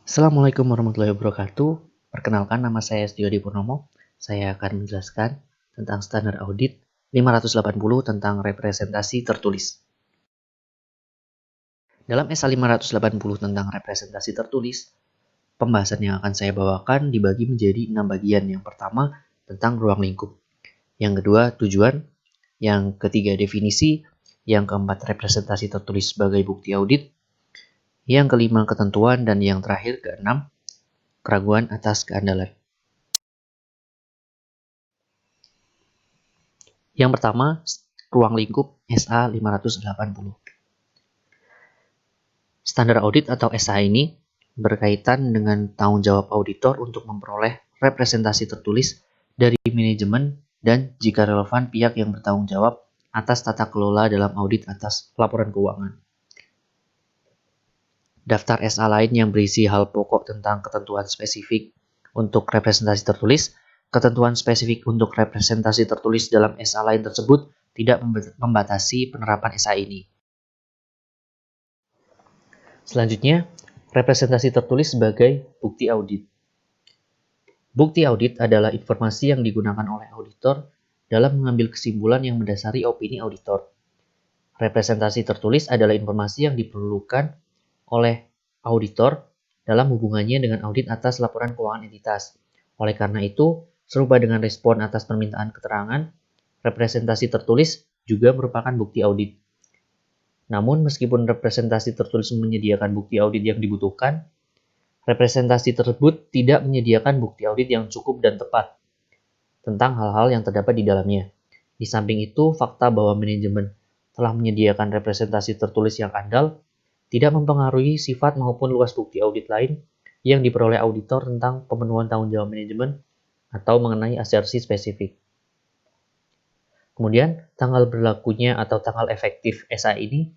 Assalamualaikum warahmatullahi wabarakatuh. Perkenalkan, nama saya Setio Adi Purnomo. Saya akan menjelaskan tentang standar audit 580 tentang representasi tertulis. Dalam SA 580 tentang representasi tertulis, pembahasan yang akan saya bawakan dibagi menjadi 6 bagian. Yang pertama, tentang ruang lingkup. Yang kedua, tujuan. Yang ketiga, definisi. Yang keempat, representasi tertulis sebagai bukti audit. Yang kelima, ketentuan. Dan yang terakhir, keenam, keraguan atas keandalan. Yang pertama, ruang lingkup SA 580. Standar audit atau SA ini berkaitan dengan tanggung jawab auditor untuk memperoleh representasi tertulis dari manajemen dan jika relevan pihak yang bertanggung jawab atas tata kelola dalam audit atas laporan keuangan. Daftar SA lain yang berisi hal pokok tentang ketentuan spesifik untuk representasi tertulis, ketentuan spesifik untuk representasi tertulis dalam SA lain tersebut tidak membatasi penerapan SA ini. Selanjutnya, representasi tertulis sebagai bukti audit. Bukti audit adalah informasi yang digunakan oleh auditor dalam mengambil kesimpulan yang mendasari opini auditor. Representasi tertulis adalah informasi yang diperlukan oleh auditor dalam hubungannya dengan audit atas laporan keuangan entitas. Oleh karena itu, serupa dengan respon atas permintaan keterangan, representasi tertulis juga merupakan bukti audit. Namun, meskipun representasi tertulis menyediakan bukti audit yang dibutuhkan, representasi tersebut tidak menyediakan bukti audit yang cukup dan tepat tentang hal-hal yang terdapat di dalamnya. Di samping itu, fakta bahwa manajemen telah menyediakan representasi tertulis yang andal tidak mempengaruhi sifat maupun luas bukti audit lain yang diperoleh auditor tentang pemenuhan tanggung jawab manajemen atau mengenai asersi spesifik. Kemudian, tanggal berlakunya atau tanggal efektif SA ini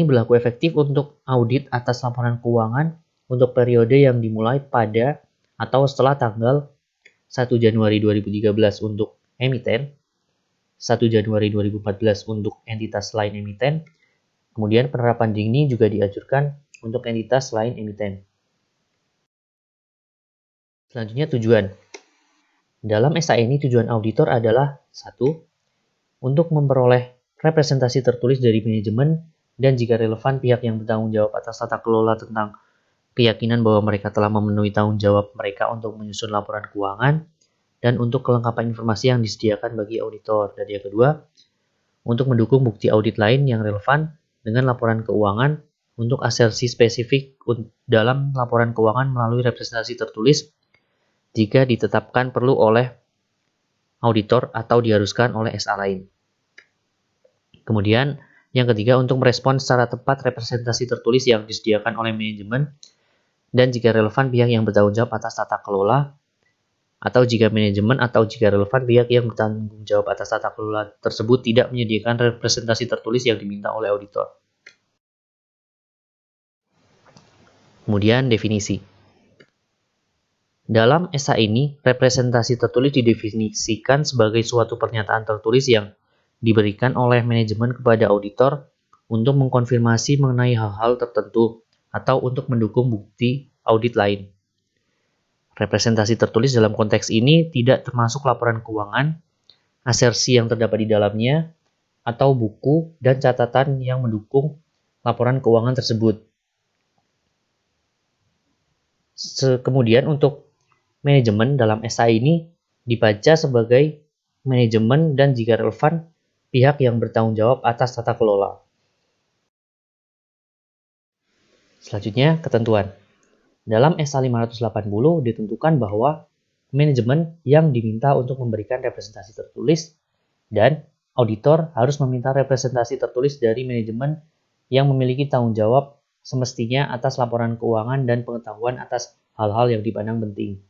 berlaku efektif untuk audit atas laporan keuangan untuk periode yang dimulai pada atau setelah tanggal 1 Januari 2013 untuk emiten, 1 Januari 2014 untuk entitas lain emiten, kemudian penerapan dini juga dianjurkan untuk entitas lain emiten. Selanjutnya, tujuan. Dalam SA ini tujuan auditor adalah 1. Untuk memperoleh representasi tertulis dari manajemen dan jika relevan pihak yang bertanggung jawab atas tata kelola tentang keyakinan bahwa mereka telah memenuhi tanggung jawab mereka untuk menyusun laporan keuangan dan untuk kelengkapan informasi yang disediakan bagi auditor. Dan yang kedua, untuk mendukung bukti audit lain yang relevan dengan laporan keuangan untuk asersi spesifik dalam laporan keuangan melalui representasi tertulis jika ditetapkan perlu oleh auditor atau diharuskan oleh SA lain. Kemudian, yang ketiga, untuk merespons secara tepat representasi tertulis yang disediakan oleh manajemen dan jika relevan pihak yang bertanggung jawab atas tata kelola atau jika manajemen atau jika relevan pihak yang bertanggung jawab atas tata kelola tersebut tidak menyediakan representasi tertulis yang diminta oleh auditor. Kemudian, definisi. Dalam SA ini, representasi tertulis didefinisikan sebagai suatu pernyataan tertulis yang diberikan oleh manajemen kepada auditor untuk mengkonfirmasi mengenai hal-hal tertentu atau untuk mendukung bukti audit lain. Representasi tertulis dalam konteks ini tidak termasuk laporan keuangan, asersi yang terdapat di dalamnya, atau buku dan catatan yang mendukung laporan keuangan tersebut. Kemudian untuk manajemen dalam SA ini dibaca sebagai manajemen dan jika relevan pihak yang bertanggung jawab atas tata kelola. Selanjutnya, ketentuan. Dalam SA 580 ditentukan bahwa manajemen yang diminta untuk memberikan representasi tertulis dan auditor harus meminta representasi tertulis dari manajemen yang memiliki tanggung jawab semestinya atas laporan keuangan dan pengetahuan atas hal-hal yang dipandang penting.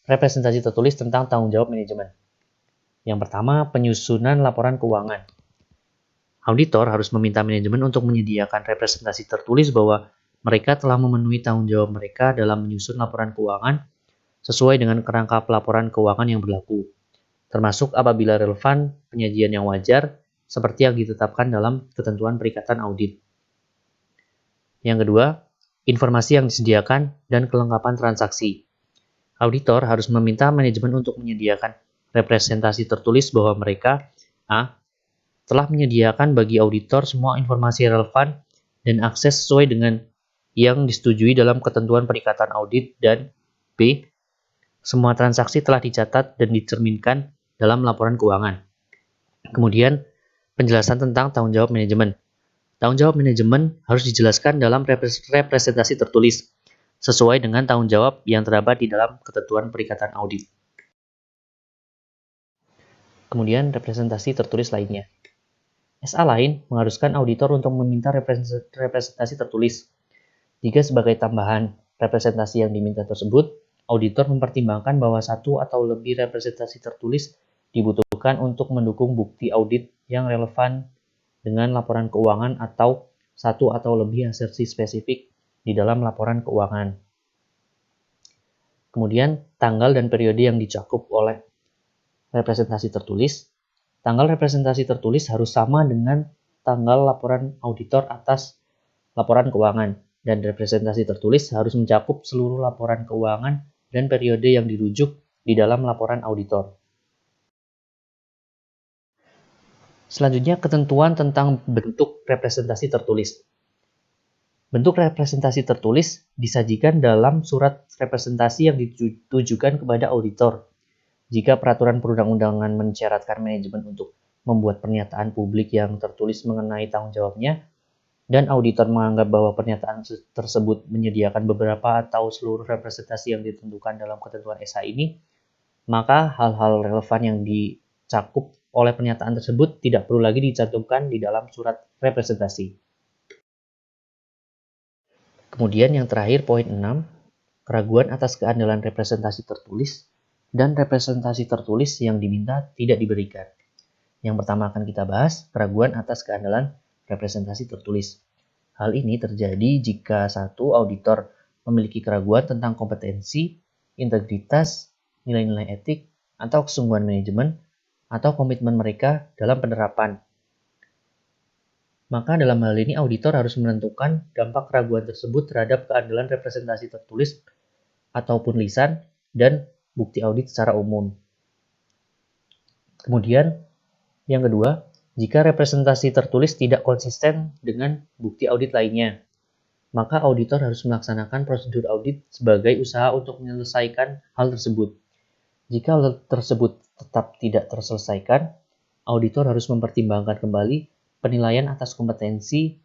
Representasi tertulis tentang tanggung jawab manajemen. Yang pertama, penyusunan laporan keuangan. Auditor harus meminta manajemen untuk menyediakan representasi tertulis bahwa mereka telah memenuhi tanggung jawab mereka dalam menyusun laporan keuangan sesuai dengan kerangka pelaporan keuangan yang berlaku, termasuk apabila relevan penyajian yang wajar seperti yang ditetapkan dalam ketentuan perikatan audit. Yang kedua, informasi yang disediakan dan kelengkapan transaksi. Auditor harus meminta manajemen untuk menyediakan representasi tertulis bahwa mereka A. telah menyediakan bagi auditor semua informasi relevan dan akses sesuai dengan yang disetujui dalam ketentuan perikatan audit, dan B. semua transaksi telah dicatat dan dicerminkan dalam laporan keuangan. Kemudian, penjelasan tentang tanggung jawab manajemen. Tanggung jawab manajemen harus dijelaskan dalam representasi tertulis, sesuai dengan tanggung jawab yang terdapat di dalam ketentuan perikatan audit. Kemudian, representasi tertulis lainnya. SA lain mengharuskan auditor untuk meminta representasi tertulis. Jika sebagai tambahan representasi yang diminta tersebut, auditor mempertimbangkan bahwa satu atau lebih representasi tertulis dibutuhkan untuk mendukung bukti audit yang relevan dengan laporan keuangan atau satu atau lebih asersi spesifik di dalam laporan keuangan. Kemudian, tanggal dan periode yang dicakup oleh representasi tertulis. Tanggal representasi tertulis harus sama dengan tanggal laporan auditor atas laporan keuangan, dan representasi tertulis harus mencakup seluruh laporan keuangan dan periode yang dirujuk di dalam laporan auditor. Selanjutnya, ketentuan tentang bentuk representasi tertulis. Bentuk representasi tertulis disajikan dalam surat representasi yang ditujukan kepada auditor. Jika peraturan perundang-undangan mensyaratkan manajemen untuk membuat pernyataan publik yang tertulis mengenai tanggung jawabnya, dan auditor menganggap bahwa pernyataan tersebut menyediakan beberapa atau seluruh representasi yang ditentukan dalam ketentuan SA ini, maka hal-hal relevan yang dicakup oleh pernyataan tersebut tidak perlu lagi dicantumkan di dalam surat representasi. Kemudian yang terakhir, poin 6, keraguan atas keandalan representasi tertulis dan representasi tertulis yang diminta tidak diberikan. Yang pertama akan kita bahas, keraguan atas keandalan representasi tertulis. Hal ini terjadi jika satu auditor memiliki keraguan tentang kompetensi, integritas, nilai-nilai etik, atau kesungguhan manajemen, atau komitmen mereka dalam penerapan. Maka dalam hal ini auditor harus menentukan dampak keraguan tersebut terhadap keandalan representasi tertulis ataupun lisan dan bukti audit secara umum. Kemudian, yang kedua, jika representasi tertulis tidak konsisten dengan bukti audit lainnya, maka auditor harus melaksanakan prosedur audit sebagai usaha untuk menyelesaikan hal tersebut. Jika hal tersebut tetap tidak terselesaikan, auditor harus mempertimbangkan kembali penilaian atas kompetensi,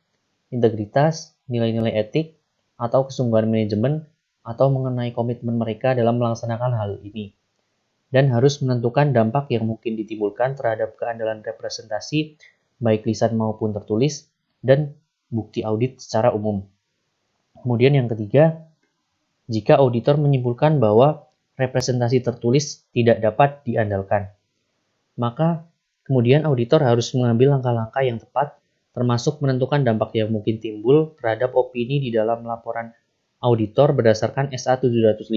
integritas, nilai-nilai etik, atau kesungguhan manajemen, atau mengenai komitmen mereka dalam melaksanakan hal ini, dan harus menentukan dampak yang mungkin ditimbulkan terhadap keandalan representasi, baik lisan maupun tertulis, dan bukti audit secara umum. Kemudian yang ketiga, jika auditor menyimpulkan bahwa representasi tertulis tidak dapat diandalkan, maka kemudian auditor harus mengambil langkah-langkah yang tepat, termasuk menentukan dampak yang mungkin timbul terhadap opini di dalam laporan auditor berdasarkan SA 705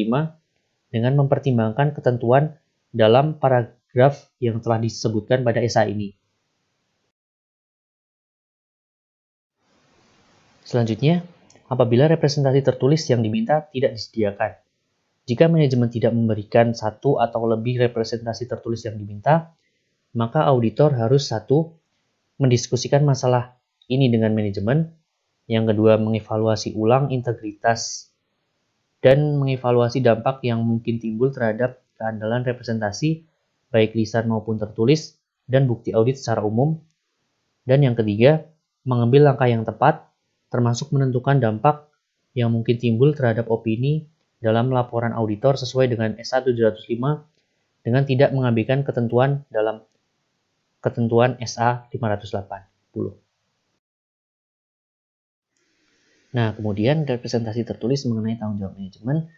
dengan mempertimbangkan ketentuan dalam paragraf yang telah disebutkan pada SA ini. Selanjutnya, apabila representasi tertulis yang diminta tidak disediakan. Jika manajemen tidak memberikan satu atau lebih representasi tertulis yang diminta, maka auditor harus satu, mendiskusikan masalah ini dengan manajemen, yang kedua mengevaluasi ulang integritas dan mengevaluasi dampak yang mungkin timbul terhadap keandalan representasi, baik lisan maupun tertulis, dan bukti audit secara umum. Dan yang ketiga, mengambil langkah yang tepat, termasuk menentukan dampak yang mungkin timbul terhadap opini dalam laporan auditor sesuai dengan SA 705 dengan tidak mengabaikan ketentuan dalam ketentuan SA 580. Nah, kemudian representasi tertulis mengenai tanggung jawab manajemen,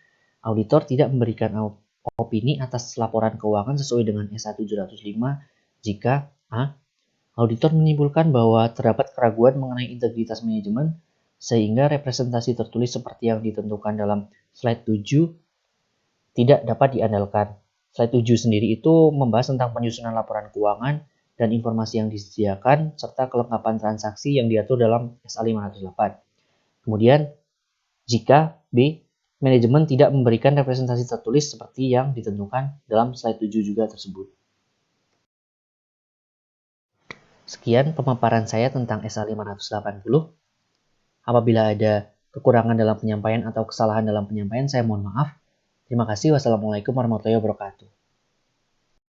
auditor tidak memberikan opini atas laporan keuangan sesuai dengan SA 705 jika A. Auditor menyimpulkan bahwa terdapat keraguan mengenai integritas manajemen sehingga representasi tertulis seperti yang ditentukan dalam slide 7 tidak dapat diandalkan. Slide 7 sendiri itu membahas tentang penyusunan laporan keuangan dan informasi yang disediakan serta kelengkapan transaksi yang diatur dalam SA 508. Kemudian, jika B. Manajemen tidak memberikan representasi tertulis seperti yang ditentukan dalam slide 7 juga tersebut. Sekian pemaparan saya tentang SA 580. Apabila ada kekurangan dalam penyampaian atau kesalahan dalam penyampaian, saya mohon maaf. Terima kasih. Wassalamualaikum warahmatullahi wabarakatuh.